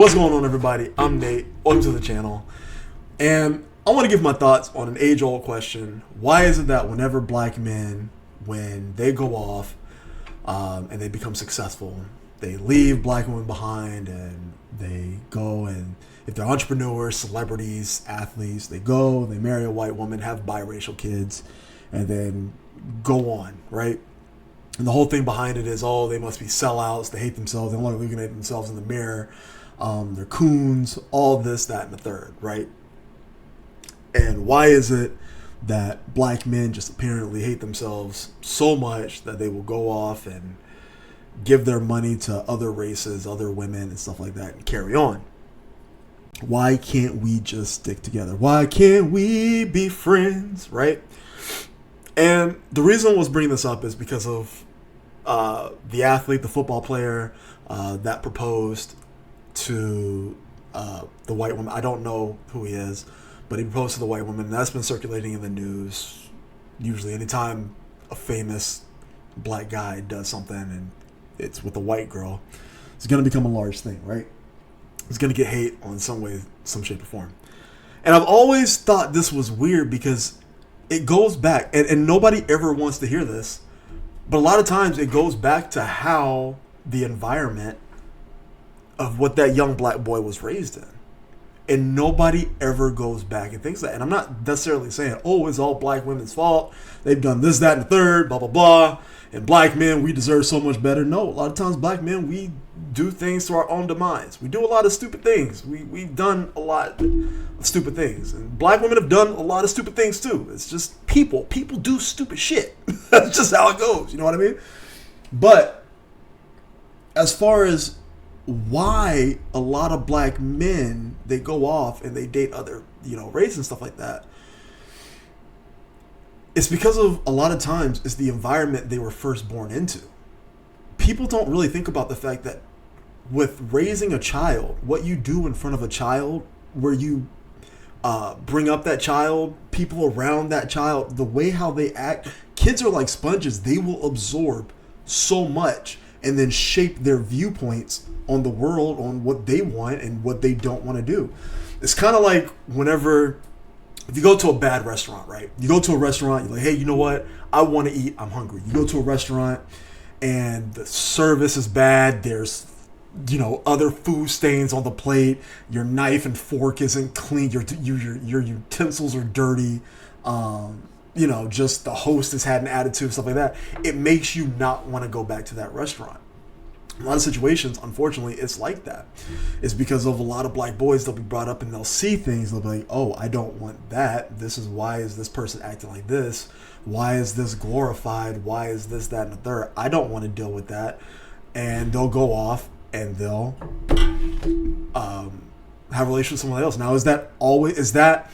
What's going on, everybody? I'm Nate. Welcome to the channel. And I want to give my thoughts on an age-old question. Why is it that whenever black men, when they go off and they become successful, they leave black women behind and they go and if they're entrepreneurs, celebrities, athletes, they go, they marry a white woman, have biracial kids, and then go on, right? And the whole thing behind it is, oh, they must be sellouts, they hate themselves, they don't like looking at themselves in the mirror. They're coons, all this, that, and the third, right? And why is it that black men just apparently hate themselves so much that they will go off and give their money to other races, other women, and stuff like that, and carry on? Why can't we just stick together? Why can't we be friends, right? And the reason I was bringing this up is because of the athlete, the football player that proposed to the white woman. I don't know who he is, but he proposed to the white woman, and that's been circulating in the news. Usually anytime a famous black guy does something and it's with a white girl, it's going to become a large thing, right? It's going to get hate on some way, some shape or form. And I've always thought this was weird because it goes back, and nobody ever wants to hear this, but a lot of times it goes back to how the environment of what that young black boy was raised in. And nobody ever goes back and thinks that. And I'm not necessarily saying, oh, it's all black women's fault. They've done this, that, and the third, blah, blah, blah. And black men, we deserve so much better. No, a lot of times black men, we do things to our own demise. We do a lot of stupid things. We've done a lot of stupid things. And black women have done a lot of stupid things too. It's just people. People do stupid shit. That's just how it goes. You know what I mean? But as far as why a lot of black men, they go off and they date other, races and stuff like that, it's because of a lot of times it's the environment they were first born into. People don't really think about the fact that with raising a child, what you do in front of a child, where you bring up that child, people around that child, the way how they act, kids are like sponges. They will absorb so much and then shape their viewpoints on the world, on what they want and what they don't want to do. It's kind of like if you go to a bad restaurant, right? You go to a restaurant, you're like, hey, you know what? I want to eat. I'm hungry. You go to a restaurant and the service is bad. There's, other food stains on the plate. Your knife and fork isn't clean. Your utensils are dirty. Just the host has had an attitude, stuff like that. It makes you not want to go back to that restaurant. A lot of situations, unfortunately, it's like that. It's because of a lot of black boys, they'll be brought up and they'll see things. They'll be like, oh, I don't want that. Why is this person acting like this? Why is this glorified? Why is this, that, and the third? I don't want to deal with that. And they'll go off and they'll have a relationship with someone else. Now, is that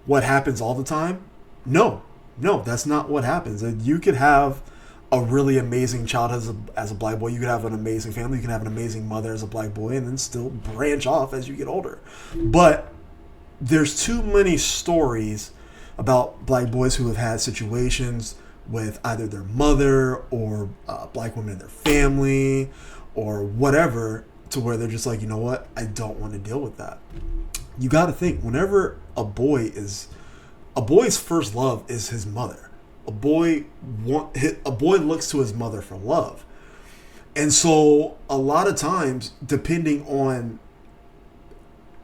what happens all the time? No, that's not what happens. You could have a really amazing child as a black boy. You could have an amazing family. You can have an amazing mother as a black boy and then still branch off as you get older. But there's too many stories about black boys who have had situations with either their mother or black women in their family or whatever, to where they're just like, you know what? I don't want to deal with that. You got to think, whenever a boy's first love is his mother. A boy looks to his mother for love. And so a lot of times, depending on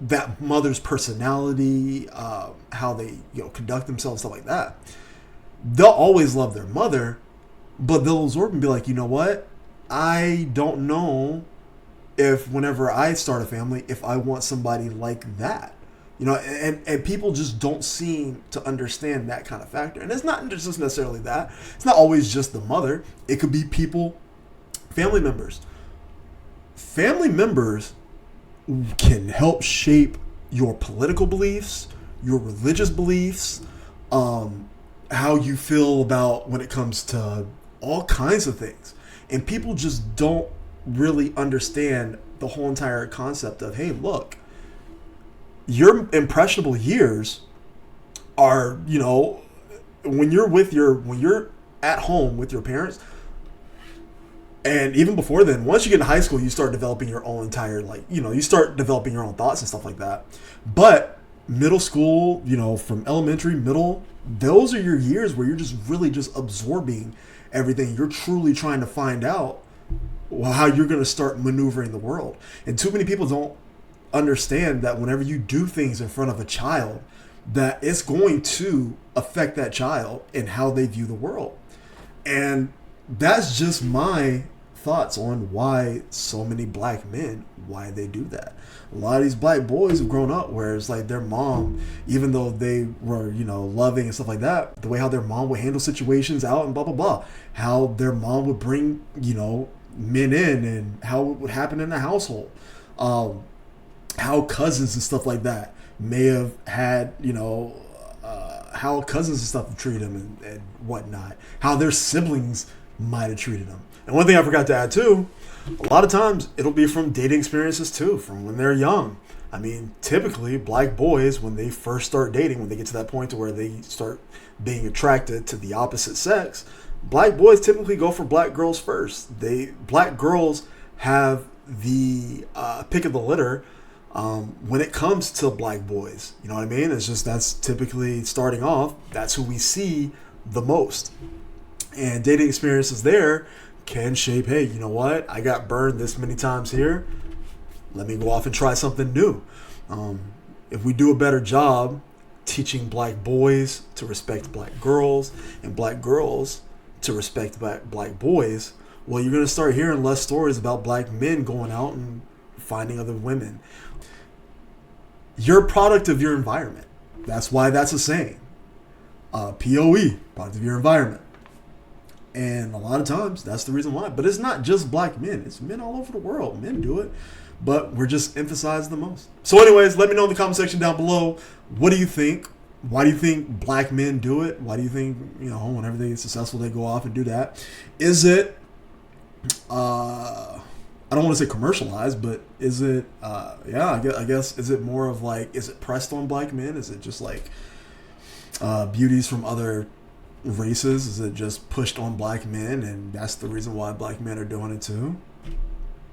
that mother's personality, how they conduct themselves, stuff like that, they'll always love their mother, but they'll absorb and be like, you know what? I don't know if whenever I start a family, if I want somebody like that. And people just don't seem to understand that kind of factor. And it's not just necessarily that. It's not always just the mother. It could be people, family members. Family members can help shape your political beliefs, your religious beliefs, how you feel about when it comes to all kinds of things. And people just don't really understand the whole entire concept of, hey, look, your impressionable years are, when you're at home with your parents, And even before then, once you get in high school, you start developing your own entire, like, you start developing your own thoughts and stuff like that. But middle school, from elementary, middle, those are your years where you're just really just absorbing everything. You're truly trying to find out how you're going to start maneuvering the world. And too many people don't understand that whenever you do things in front of a child, that it's going to affect that child and how they view the world. And that's just my thoughts on why so many black men, why they do that. A lot of these black boys have grown up where it's like their mom, even though they were, loving and stuff like that, the way how their mom would handle situations out and blah, blah, blah. How their mom would bring, men in and how it would happen in the household. How cousins and stuff like that may have had, how cousins and stuff have treated them and whatnot. How their siblings might have treated them. And one thing I forgot to add too, a lot of times it'll be from dating experiences too, from when they're young. I mean, typically black boys, when they first start dating, when they get to that point to where they start being attracted to the opposite sex, black boys typically go for black girls first. Black girls have the pick of the litter when it comes to black boys. You know what I mean? It's just that's typically starting off. That's who we see the most. And dating experiences there can shape, hey, you know what? I got burned this many times here. Let me go off and try something new. If we do a better job teaching black boys to respect black girls and black girls to respect black boys, well, you're going to start hearing less stories about black men going out and finding other women. You're a product of your environment. That's why that's a saying. POE, product of your environment. And a lot of times, that's the reason why. But it's not just black men. It's men all over the world. Men do it. But we're just emphasized the most. So anyways, let me know in the comment section down below. What do you think? Why do you think black men do it? Why do you think, whenever they get successful, they go off and do that? Is it, I don't want to say commercialized, but is it, I guess, is it more of like, is it pressed on black men? Is it just like beauties from other races? Is it just pushed on black men and that's the reason why black men are doing it too?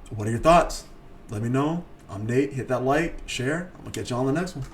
What are your thoughts? Let me know. I'm Nate. Hit that like, share. I'm gonna catch you on the next one.